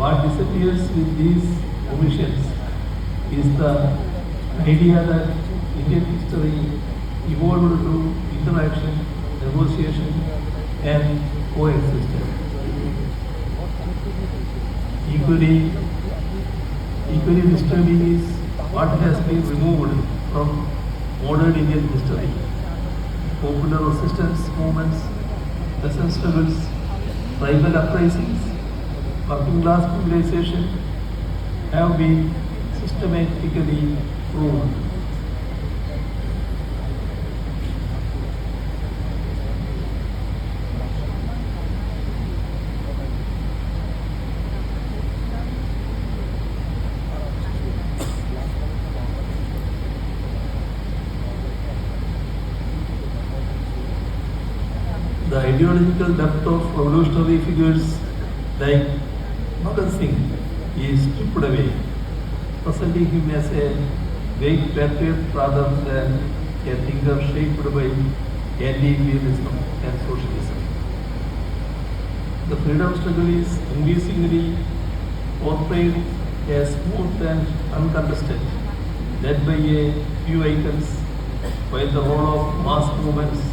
What disappears with these omissions is the idea that Indian history evolved through interaction, negotiation, and coexistence. Equally disturbing is what has been removed from modern Indian history. Popular resistance movements, peasant struggles, tribal uprisings, working class mobilization have been systematically proved. The ideological depth of revolutionary figures like Bhagat Singh is stripped away, presenting him as a great patriot rather than a thinker shaped by anti-imperialism and socialism. The freedom struggle is increasingly portrayed as smooth and uncontested, led by a few icons, while the role of mass movements